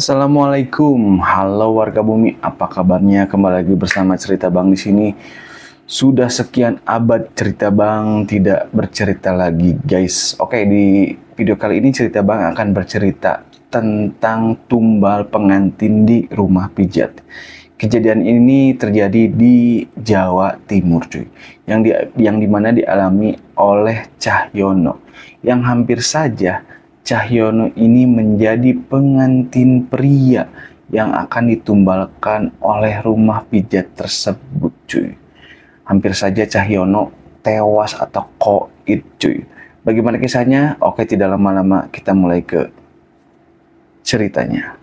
Assalamualaikum, halo warga bumi, apa kabarnya? Kembali lagi bersama Cerita Bang di sini. Sudah sekian abad Cerita Bang tidak bercerita lagi, guys. Oke, di video kali ini Cerita Bang akan bercerita tentang tumbal pengantin di rumah pijat. Kejadian ini terjadi di Jawa Timur, cuy. Yang dimana dialami oleh Cahyono, yang hampir saja Cahyono ini menjadi pengantin pria yang akan ditumbalkan oleh rumah pijat tersebut, cuy. Hampir saja Cahyono tewas atau koit, cuy. Bagaimana kisahnya? Oke, tidak lama-lama kita mulai ke ceritanya.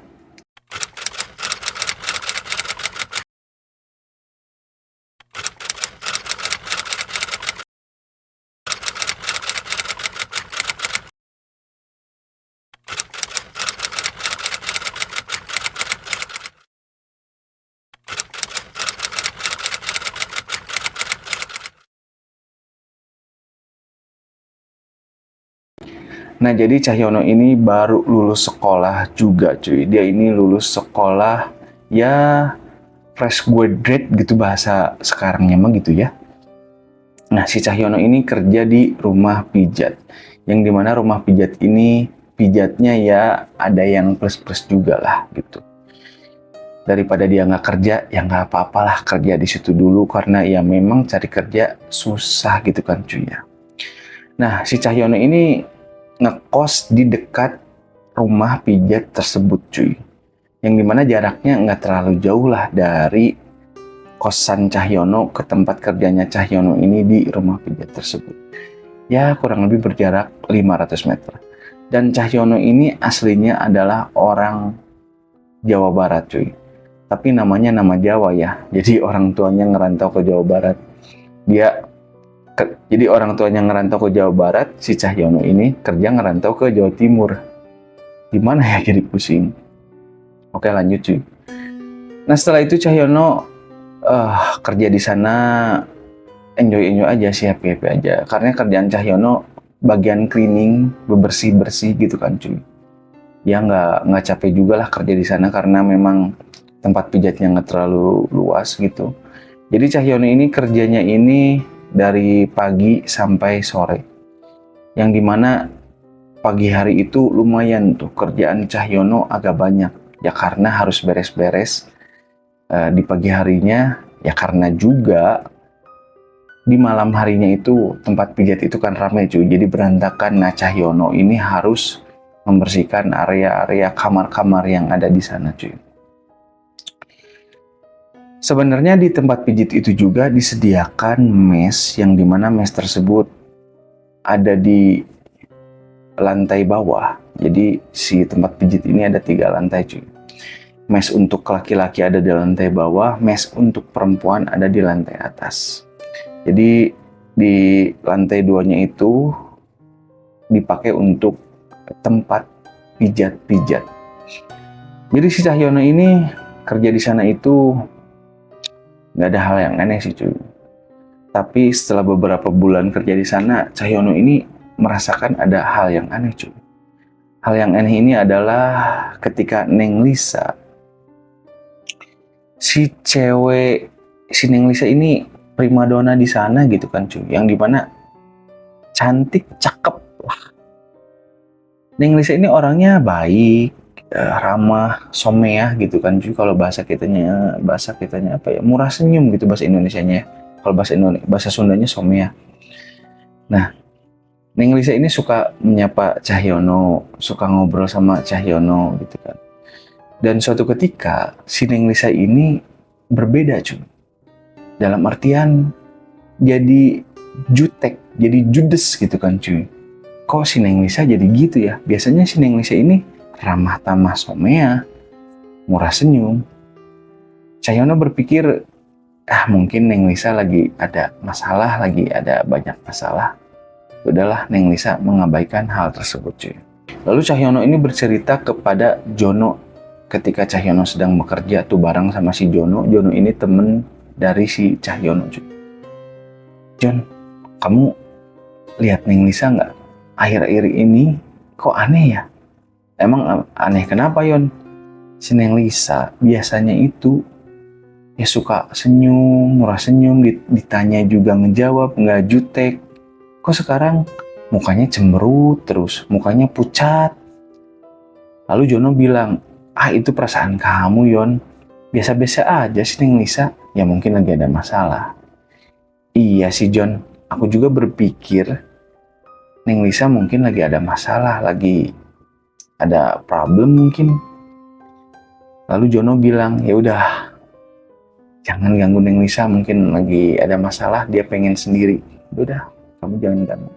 Nah, jadi Cahyono ini baru lulus sekolah juga, cuy. Dia ini lulus sekolah ya fresh graduate gitu bahasa sekarangnya mah gitu ya. Nah, si Cahyono ini kerja di rumah pijat. Yang dimana rumah pijat ini pijatnya ya ada yang plus-plus juga lah gitu. Daripada dia nggak kerja, ya nggak apa-apalah kerja di situ dulu karena ya memang cari kerja susah gitu kan, cuy ya. Nah, si Cahyono ini ngekos di dekat rumah pijat tersebut, cuy. Yang dimana jaraknya nggak terlalu jauh lah dari kosan Cahyono ke tempat kerjanya Cahyono ini di rumah pijat tersebut. Ya, kurang lebih berjarak 500 meter. Dan Cahyono ini aslinya adalah orang Jawa Barat, cuy. Tapi namanya nama Jawa ya. Jadi orang tuanya ngerantau ke Jawa Barat. Jadi orang tuanya ngerantau ke Jawa Barat, si Cahyono ini kerja ngerantau ke Jawa Timur. Gimana ya, jadi pusing. Oke, lanjut, cuy. Nah, setelah itu Cahyono kerja di sana enjoy aja sih, happy aja. Karena kerjaan Cahyono bagian cleaning, bersih gitu kan, cuy. Ya nggak capek juga lah kerja di sana karena memang tempat pijatnya nggak terlalu luas gitu. Jadi Cahyono ini kerjanya ini dari pagi sampai sore. Yang dimana pagi hari itu lumayan tuh kerjaan Cahyono agak banyak. Ya karena harus beres-beres di pagi harinya. Ya karena juga di malam harinya itu tempat pijat itu kan ramai, cuy. Jadi berantakan. Nah, Cahyono ini harus membersihkan area-area kamar-kamar yang ada di sana, cuy. Sebenarnya di tempat pijit itu juga disediakan mes, yang dimana mes tersebut ada di lantai bawah. Jadi si tempat pijit ini ada 3 lantai, cuy. Mes untuk laki-laki ada di lantai bawah, mes untuk perempuan ada di lantai atas. Jadi di lantai 2-nya itu dipakai untuk tempat pijat-pijat. Jadi si Cahyono ini kerja di sana itu nggak ada hal yang aneh sih, cuy. Tapi setelah beberapa bulan kerja di sana, Cahyono ini merasakan ada hal yang aneh, cuy. Hal yang aneh ini adalah ketika Neng Lisa, si Neng Lisa ini primadona di sana gitu kan, cuy. Yang dimana cantik, cakep lah. Neng Lisa ini orangnya baik, ramah, someah gitu kan, cuy. Kalau bahasa kitanya apa ya? Murah senyum gitu bahasa Indonesianya. Kalau bahasa Sundanya someah. Nah, Neng Lisa ini suka menyapa Cahyono, suka ngobrol sama Cahyono gitu kan. Dan suatu ketika si Neng Lisa ini berbeda, cuy. Dalam artian jadi jutek, jadi judes gitu kan, cuy. Kok si Neng Lisa jadi gitu ya? Biasanya si Neng Lisa ini ramah tamah someah, murah senyum. Cahyono berpikir, mungkin Neng Lisa lagi ada masalah, lagi ada banyak masalah. Udahlah, Neng Lisa mengabaikan hal tersebut, cuy. Lalu Cahyono ini bercerita kepada Jono ketika Cahyono sedang bekerja tuh bareng sama si Jono. Jono ini temen dari si Cahyono, cuy. Jon, kamu lihat Neng Lisa nggak? Akhir-akhir ini kok aneh ya? Emang aneh kenapa, Yon? si Neng Lisa biasanya itu ya suka senyum, murah senyum, ditanya juga ngejawab, nggak jutek. Kok sekarang mukanya cemberut terus, mukanya pucat. Lalu Jono bilang, itu perasaan kamu, Yon. Biasa-biasa aja sih Neng Lisa, ya mungkin lagi ada masalah. Iya sih Jon, aku juga berpikir Neng Lisa mungkin lagi ada masalah, lagi ada problem mungkin. Lalu Jono bilang, ya udah, jangan ganggu Neng Lisa, mungkin lagi ada masalah, dia pengen sendiri. Udah, kamu jangan ganggu.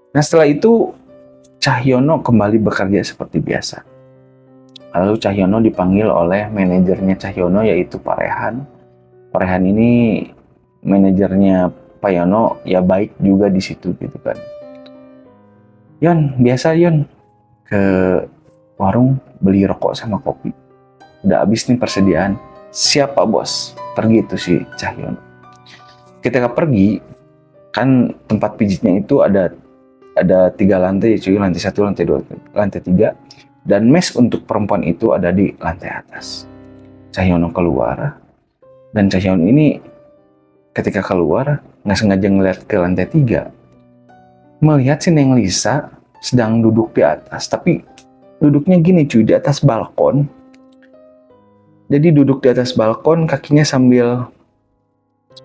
Nah setelah itu Cahyono kembali bekerja seperti biasa. Lalu Cahyono dipanggil oleh manajernya Cahyono, yaitu Pak Rehan. Pak Rehan ini manajernya Pak Yono, ya baik juga di situ gitu kan. Yon, biasa Yon, ke warung beli rokok sama kopi. Udah habis nih persediaan. Siapa bos? Pergi itu si Cahyono. Ketika pergi, kan tempat pijitnya itu ada 3 lantai, cuy. Lantai 1, lantai 2, lantai 3. Dan mes untuk perempuan itu ada di lantai atas. Cahyono keluar. Dan Cahyono ini ketika keluar, nggak sengaja ngeliat ke lantai 3. Melihat si Neng Lisa sedang duduk di atas. Tapi duduknya gini cuy, di atas balkon. Jadi duduk di atas balkon, kakinya sambil,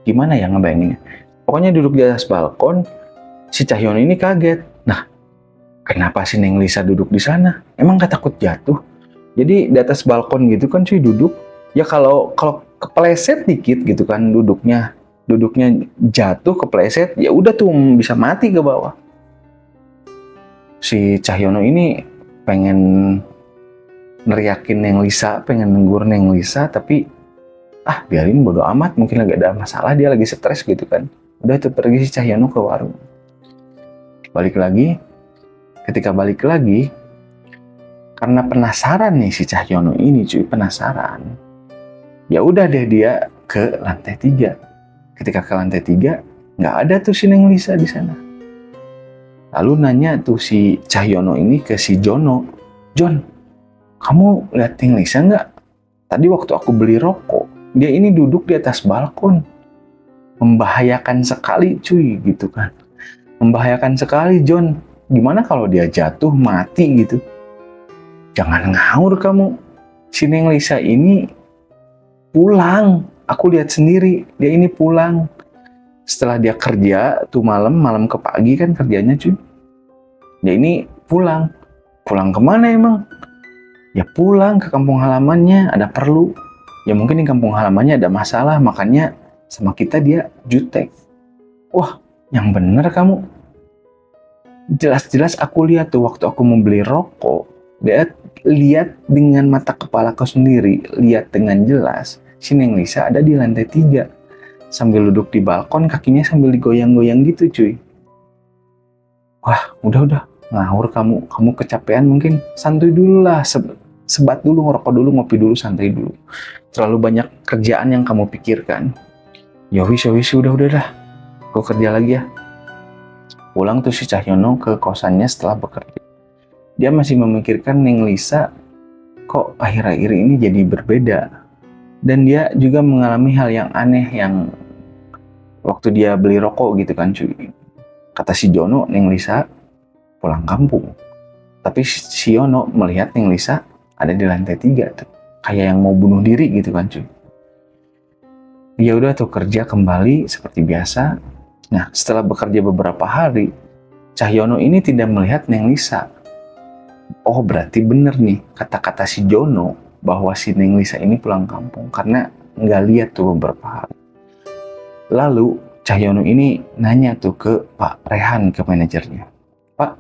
gimana ya ngebayanginnya. Pokoknya duduk di atas balkon, si Cahyono ini kaget. Nah, kenapa si Neng Lisa duduk di sana? Emang gak takut jatuh? Jadi di atas balkon gitu kan cuy duduk. Ya kalau kepleset dikit gitu kan duduknya jatuh kepleset, ya udah tuh bisa mati ke bawah. Si Cahyono ini pengen neriakin Neng Lisa, pengen nenggur Neng Lisa, tapi biarin, bodo amat, mungkin lagi ada masalah, dia lagi stres gitu kan. Udah tuh pergi si Cahyono ke warung. Balik lagi, ketika balik lagi, karena penasaran nih si Cahyono ini cuy, penasaran. Ya udah deh dia ke lantai 3. Ketika ke lantai 3, nggak ada tuh si Neng Lisa di sana. Lalu nanya tuh si Cahyono ini ke si Jono, Jon, kamu lihat Neng Lisa nggak? Tadi waktu aku beli rokok, dia ini duduk di atas balkon. Membahayakan sekali cuy gitu kan. Membahayakan sekali Jon. Gimana kalau dia jatuh mati gitu? Jangan ngawur kamu. Si Neng Lisa ini pulang. Aku lihat sendiri, dia ini pulang. Setelah dia kerja tuh malam ke pagi kan kerjanya cuy. Dia ini pulang. Pulang kemana emang? Ya pulang ke kampung halamannya, ada perlu. Ya mungkin di kampung halamannya ada masalah, makanya sama kita dia jutek. Wah, yang bener kamu. Jelas-jelas aku lihat tuh waktu aku mau beli rokok. Dia lihat dengan mata kepalaku sendiri, lihat dengan jelas. Si Neng Lisa ada di lantai 3. Sambil duduk di balkon, kakinya sambil digoyang-goyang gitu cuy. Wah, udah. Ngawur kamu. Kamu kecapean mungkin. Santuy dulu lah. Sebat dulu, ngerokok dulu, ngopi dulu, santai dulu. Terlalu banyak kerjaan yang kamu pikirkan. Ya wis, udah dah. Gue kerja lagi ya. Pulang tuh si Cahyono ke kosannya setelah bekerja. Dia masih memikirkan Neng Lisa kok akhir-akhir ini jadi berbeda. Dan dia juga mengalami hal yang aneh yang waktu dia beli rokok gitu kan cuy. Kata si Jono, Neng Lisa pulang kampung. Tapi si Yono melihat Neng Lisa ada di lantai 3 tuh. Kayak yang mau bunuh diri gitu kan cuy. Dia udah tuh kerja kembali seperti biasa. Nah setelah bekerja beberapa hari, Cahyono ini tidak melihat Neng Lisa. Oh berarti bener nih kata-kata si Jono bahwa si Neng Lisa ini pulang kampung karena nggak lihat tuh beberapa hari. Lalu Cahyono ini nanya tuh ke Pak Rehan, ke manajernya. Pak,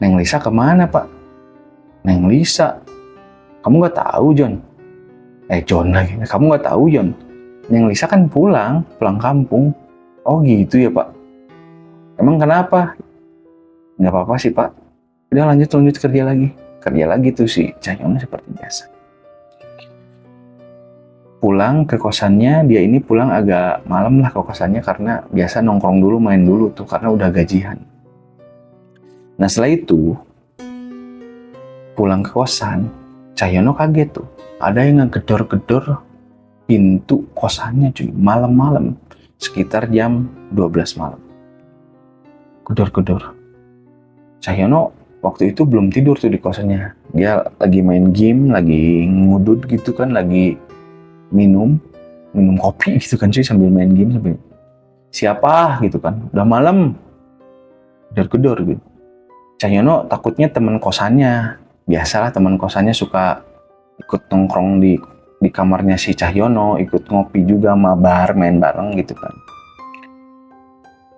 Neng Lisa kemana Pak? Neng Lisa? Kamu nggak tahu Jon? Jon lagi. Kamu nggak tahu Jon? Neng Lisa kan pulang kampung. Oh gitu ya Pak. Emang kenapa? Nggak apa-apa sih Pak. Udah lanjut kerja lagi. Kerja lagi tuh si Cahyono seperti biasa. Pulang ke kosannya, dia ini pulang agak malam lah ke kosannya karena biasa nongkrong dulu, main dulu tuh karena udah gajian. Nah setelah itu pulang ke kosan, Cahyono kaget tuh. Ada yang ngegedor-gedor pintu kosannya cuy, malam-malam. Sekitar jam 12 malam. Gedor-gedor. Cahyono waktu itu belum tidur tuh di kosannya. Dia lagi main game, lagi ngudut gitu kan, lagi minum kopi gitu kan cuy, sambil main game, sambil siapa gitu kan, udah malam, gedor-gedor gitu. Cahyono takutnya teman kosannya, biasalah teman kosannya suka ikut nongkrong di kamarnya si Cahyono, ikut ngopi juga, mabar, main bareng gitu kan.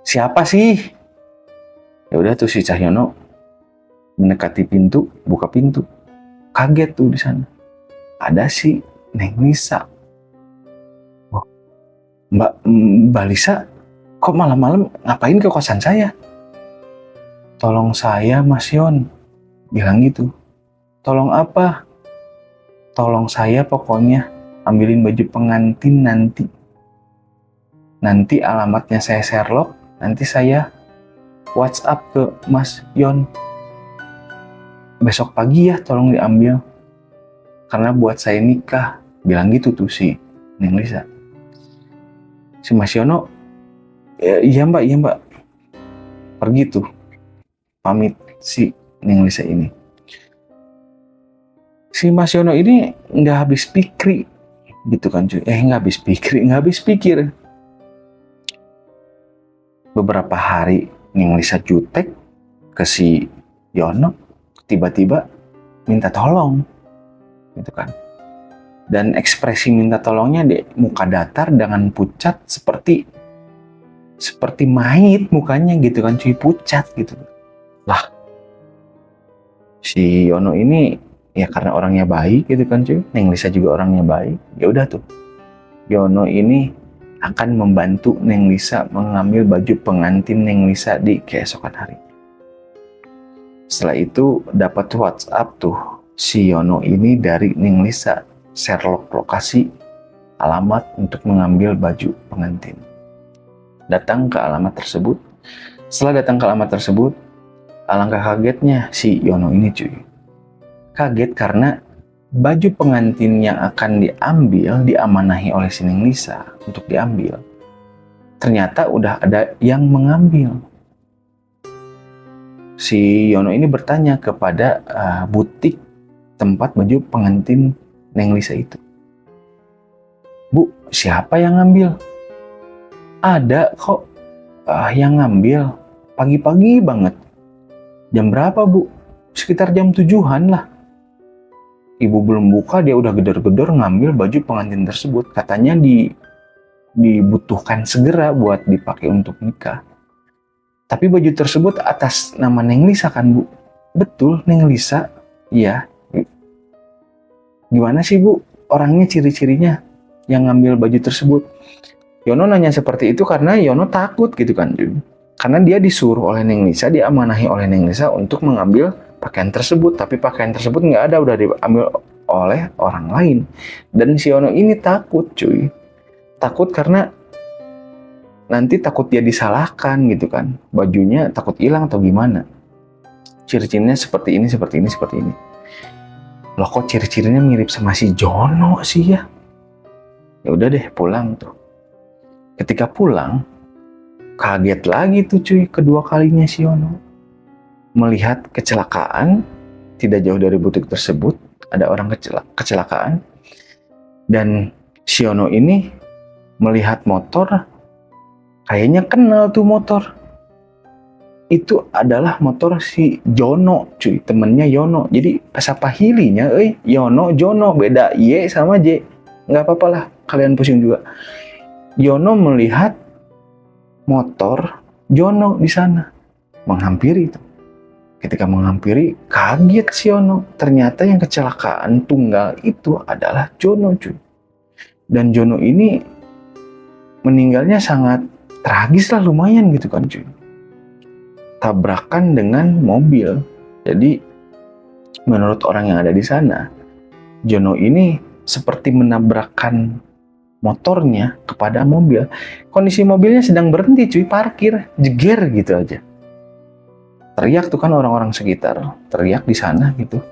Siapa sih? Ya udah tuh si Cahyono mendekati pintu, buka pintu. Kaget tuh di sana. Ada si Neng Lisa. Wah, Mbak Lisa, kok malam-malam ngapain ke kosan saya? Tolong saya, Mas Yon. Bilang gitu. Tolong apa? Tolong saya pokoknya ambilin baju pengantin nanti. Nanti alamatnya saya Sherlock, nanti saya WhatsApp ke Mas Yon. Besok pagi ya tolong diambil. Karena buat saya nikah. Bilang gitu tuh si Neng Lisa. Si Mas Yono, iya mbak. Pergi tuh. Pamit si Neng Lisa ini. Si Mas Yono ini nggak habis pikir gitu kan cuy. Nggak habis pikir. Beberapa hari Neng Lisa jutek ke si Yono, tiba-tiba minta tolong gitu kan. Dan ekspresi minta tolongnya di muka datar dengan pucat seperti mayit mukanya gitu kan cuy, pucat gitu. Lah, si Yono ini ya karena orangnya baik gitu kan cuy, Neng Lisa juga orangnya baik. Ya udah tuh, Yono ini akan membantu Neng Lisa mengambil baju pengantin Neng Lisa di keesokan hari. Setelah itu dapat WhatsApp tuh si Yono ini dari Neng Lisa, Sherlock lokasi alamat untuk mengambil baju pengantin. Datang ke alamat tersebut. Setelah datang ke alamat tersebut, alangkah kagetnya si Yono ini cuy. Kaget karena baju pengantin yang akan diamanahi oleh si Neng Lisa untuk diambil, ternyata udah ada yang mengambil. Si Yono ini bertanya kepada butik tempat baju pengantin Neng Lisa itu. Bu, siapa yang ngambil? Ada kok yang ngambil. Pagi-pagi banget. Jam berapa bu? Sekitar jam 7-an lah. Ibu belum buka, dia udah gedor-gedor ngambil baju pengantin tersebut. Katanya dibutuhkan segera buat dipakai untuk nikah. Tapi baju tersebut atas nama Neng Lisa kan bu? Betul, Neng Lisa. Iya. Gimana sih bu? Orangnya, ciri-cirinya yang ngambil baju tersebut. Yono nanya seperti itu karena Yono takut gitu kan. Karena dia disuruh oleh Neng Lisa, diamanahi oleh Neng Lisa untuk mengambil pakaian tersebut. Tapi pakaian tersebut nggak ada, udah diambil oleh orang lain. Dan si Yono ini takut cuy. Takut karena nanti takut dia disalahkan gitu kan. Bajunya takut hilang atau gimana. Ciri-cirinya seperti ini. Loh kok ciri-cirinya mirip sama si Jono sih ya? Ya udah deh pulang tuh. Ketika pulang, kaget lagi tuh cuy kedua kalinya si Yono. Melihat kecelakaan, tidak jauh dari butik tersebut, ada orang kecelakaan. Dan si Yono ini melihat motor, kayaknya kenal tuh motor. Itu adalah motor si Jono cuy, temennya Yono. Jadi pasapahilinya, Yono, Jono, beda Y sama J. Nggak apa-apa lah, kalian pusing juga. Yono melihat motor Jono di sana, menghampiri itu. Ketika menghampiri, kaget si Yono. Ternyata yang kecelakaan tunggal itu adalah Jono cuy. Dan Jono ini meninggalnya sangat tragis lah, lumayan gitu kan cuy. Tabrakan dengan mobil. Jadi menurut orang yang ada di sana, Jono ini seperti menabrakkan motornya kepada mobil. Kondisi mobilnya sedang berhenti cuy, parkir, jeger gitu aja. Teriak tuh kan orang-orang sekitar, teriak di sana gitu.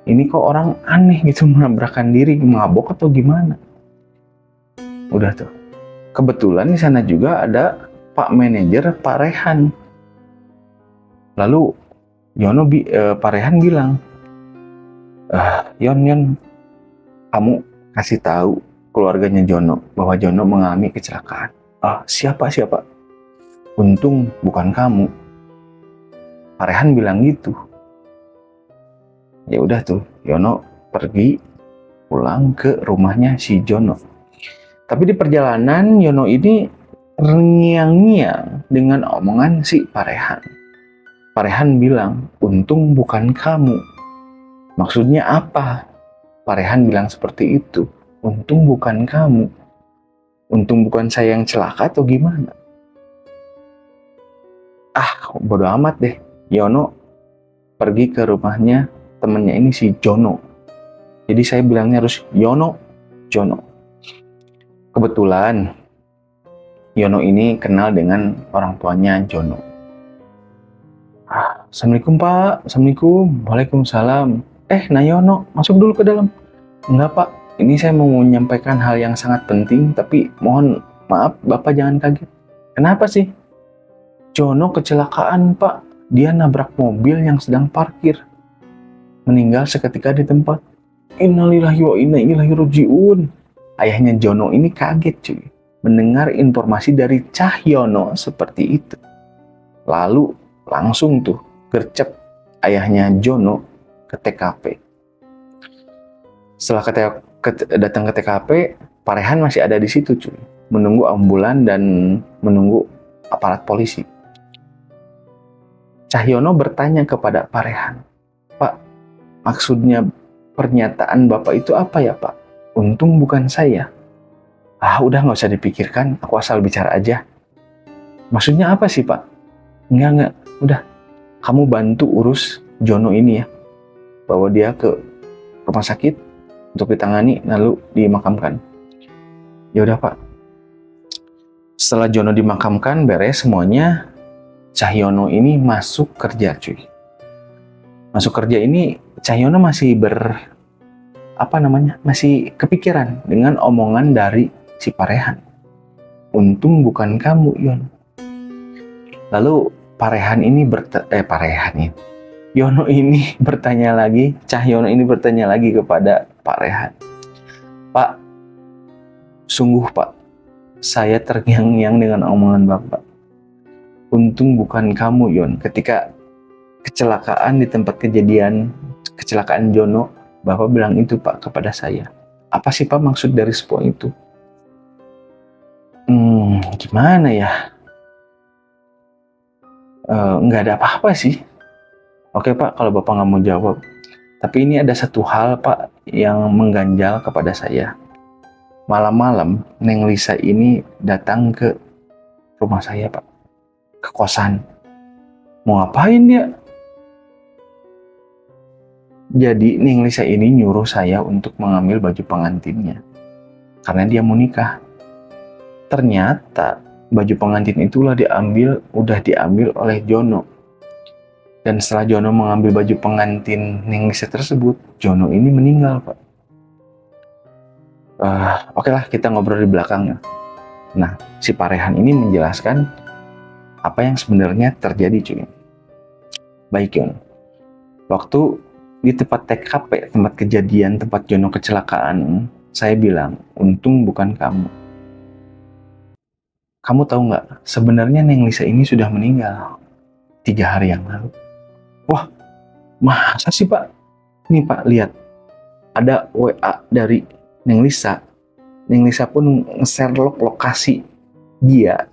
ini kok orang aneh gitu menabrakkan diri, mabok atau gimana. Udah tuh. Kebetulan di sana juga ada Pak Manajer, Pak Rehan. Lalu Pak Rehan bilang, Yon, kamu kasih tahu keluarganya Jono bahwa Jono mengalami kecelakaan. Siapa? Untung bukan kamu. Pak Rehan bilang gitu. Ya udah tuh, Yono pergi pulang ke rumahnya si Jono. Tapi di perjalanan Yono ini terngiang-ngiang dengan omongan si Pak Rehan. Pak Rehan bilang, untung bukan kamu. Maksudnya apa? Pak Rehan bilang seperti itu. Untung bukan kamu. Untung bukan saya yang celaka atau gimana? Bodo amat deh. Yono pergi ke rumahnya temennya ini si Jono. Jadi saya bilangnya harus Jono. Kebetulan Yono ini kenal dengan orang tuanya Jono. Assalamualaikum Pak. Assalamualaikum. Waalaikumsalam. Yono, masuk dulu ke dalam. Enggak Pak, ini saya mau menyampaikan hal yang sangat penting, tapi mohon maaf Bapak jangan kaget. Kenapa sih? Jono kecelakaan Pak. Dia nabrak mobil yang sedang parkir. Meninggal seketika di tempat. Innalillahi wa inna ilaihi raji'un. Ayahnya Jono ini kaget cuy. Mendengar informasi dari Cahyono seperti itu. Lalu langsung tuh gercep ayahnya Jono ke TKP. Setelah datang ke TKP, Pak Rehan masih ada di situ cuy. Menunggu ambulan dan menunggu aparat polisi. Cahyono bertanya kepada Pak Rehan, Pak, maksudnya pernyataan Bapak itu apa ya Pak? Untung bukan saya. Udah nggak usah dipikirkan, aku asal bicara aja. Maksudnya apa sih Pak? Enggak, udah. Kamu bantu urus Jono ini ya. Bawa dia ke rumah sakit untuk ditangani, lalu dimakamkan. Ya udah Pak. Setelah Jono dimakamkan, beres semuanya, Cahyono ini masuk kerja cuy. Masuk kerja ini Cahyono masih masih kepikiran dengan omongan dari si Pak Rehan. Untung bukan kamu, Yon. Lalu Pak Rehan ini Yono ini bertanya lagi, Cahyono ini bertanya lagi kepada Pak Rehan. Pak, sungguh Pak, saya terngiang-ngiang dengan omongan Bapak. Untung bukan kamu, Yon. Ketika kecelakaan di tempat kecelakaan Jono, Bapak bilang itu Pak kepada saya. Apa sih Pak maksud dari semua itu? Gimana ya? Nggak ada apa-apa sih. Oke Pak, kalau Bapak nggak mau jawab. Tapi ini ada satu hal Pak yang mengganjal kepada saya. Malam-malam Neng Lisa ini datang ke rumah saya Pak. Ke kosan. Mau ngapain dia? Jadi Neng Lisa ini nyuruh saya untuk mengambil baju pengantinnya. Karena dia mau nikah. Ternyata baju pengantin itulah udah diambil oleh Jono. Dan setelah Jono mengambil baju pengantin Neng Lisa tersebut, Jono ini meninggal Pak. Oke lah, kita ngobrol di belakang. Nah, si Pak Rehan ini menjelaskan apa yang sebenarnya terjadi cuy. Baik Yon, waktu di tempat TKP, tempat kejadian, tempat Jono kecelakaan, saya bilang, untung bukan kamu. Kamu tahu nggak, sebenarnya Neng Lisa ini sudah meninggal 3 hari yang lalu. Wah, masa sih Pak? Nih Pak, lihat. Ada WA dari Neng Lisa. Neng Lisa pun nge-share lokasi dia.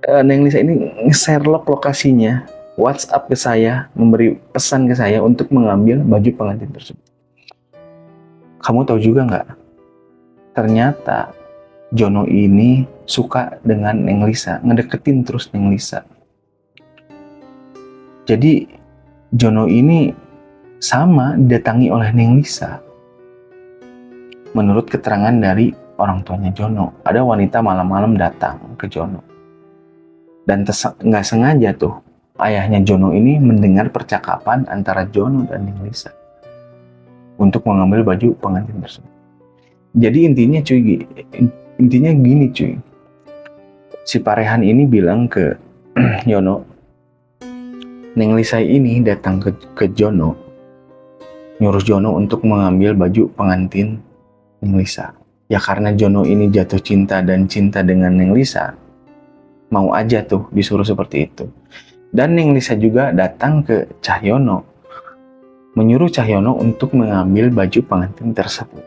Neng Lisa ini nge-share lokasinya, WhatsApp ke saya, memberi pesan ke saya untuk mengambil baju pengantin tersebut. Kamu tahu juga nggak? Ternyata Jono ini suka dengan Neng Lisa, ngedeketin terus Neng Lisa. Jadi Jono ini sama didatangi oleh Neng Lisa. Menurut keterangan dari orang tuanya Jono, ada wanita malam-malam datang ke Jono. Dan nggak sengaja tuh, ayahnya Jono ini mendengar percakapan antara Jono dan Neng Lisa untuk mengambil baju pengantin tersebut. Jadi intinya gini cuy. Si Parehan ini bilang ke Yono, Neng Lisa ini datang ke Jono, nyuruh Jono untuk mengambil baju pengantin Neng Lisa. Ya karena Jono ini jatuh cinta dan cinta dengan Neng Lisa, mau aja tuh disuruh seperti itu. Dan Neng Lisa juga datang ke Cahyono, menyuruh Cahyono untuk mengambil baju pengantin tersebut.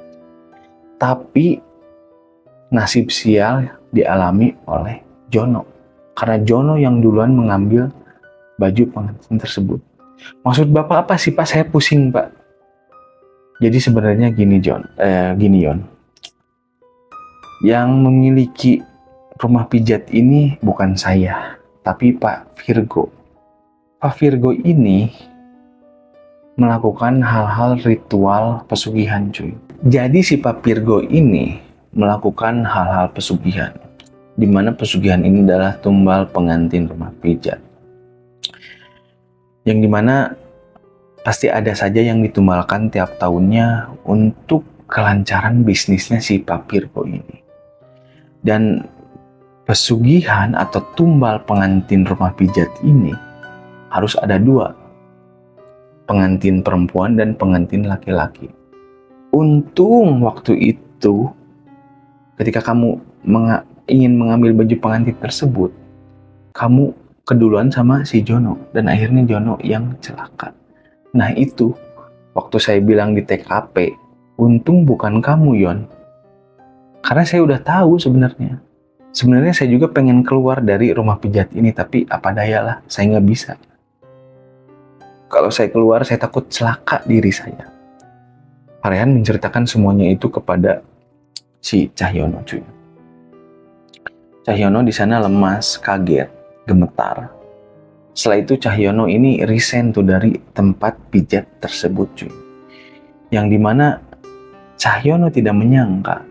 Tapi nasib sial dialami oleh Jono, karena Jono yang duluan mengambil baju pengantin tersebut. Maksud Bapak apa sih Pak? Saya pusing Pak. Jadi sebenarnya gini Yon. Yang memiliki rumah pijat ini bukan saya, tapi Pak Virgo. Pak Virgo ini melakukan hal-hal ritual pesugihan cuy. Jadi si Pak Virgo ini melakukan hal-hal pesugihan, di mana pesugihan ini adalah tumbal pengantin rumah pijat. Yang dimana pasti ada saja yang ditumbalkan tiap tahunnya untuk kelancaran bisnisnya si Pak Virgo ini. Dan pesugihan atau tumbal pengantin rumah pijat ini harus ada dua, pengantin perempuan dan pengantin laki-laki. Untung waktu itu ketika kamu ingin mengambil baju pengantin tersebut, kamu keduluan sama si Jono dan akhirnya Jono yang celaka. Nah itu waktu saya bilang di TKP, untung bukan kamu Yon, karena saya udah tahu sebenarnya saya juga pengen keluar dari rumah pijat ini, tapi apa daya lah, saya nggak bisa. Kalau saya keluar saya takut celaka diri saya. Parehan menceritakan semuanya itu kepada si Cahyono cuy. Cahyono di sana lemas, kaget, gemetar. Setelah itu Cahyono ini resign tuh dari tempat pijat tersebut cuy. Yang dimana Cahyono tidak menyangka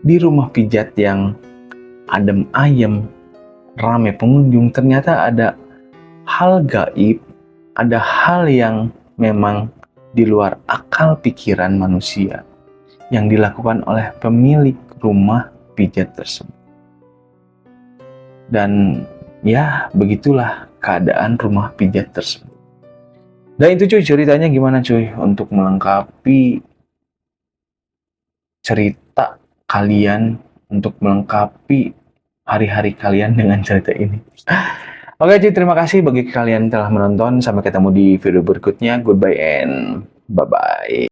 di rumah pijat yang adem ayem, ramai pengunjung, ternyata ada hal gaib, ada hal yang memang di luar akal pikiran manusia yang dilakukan oleh pemilik rumah pijat tersebut. Dan ya begitulah keadaan rumah pijat tersebut. Dan itu cuy, ceritanya gimana cuy, untuk melengkapi cerita kalian, untuk melengkapi hari-hari kalian dengan cerita ini. Oke cuy, terima kasih bagi kalian yang telah menonton. Sampai ketemu di video berikutnya. Goodbye and bye-bye.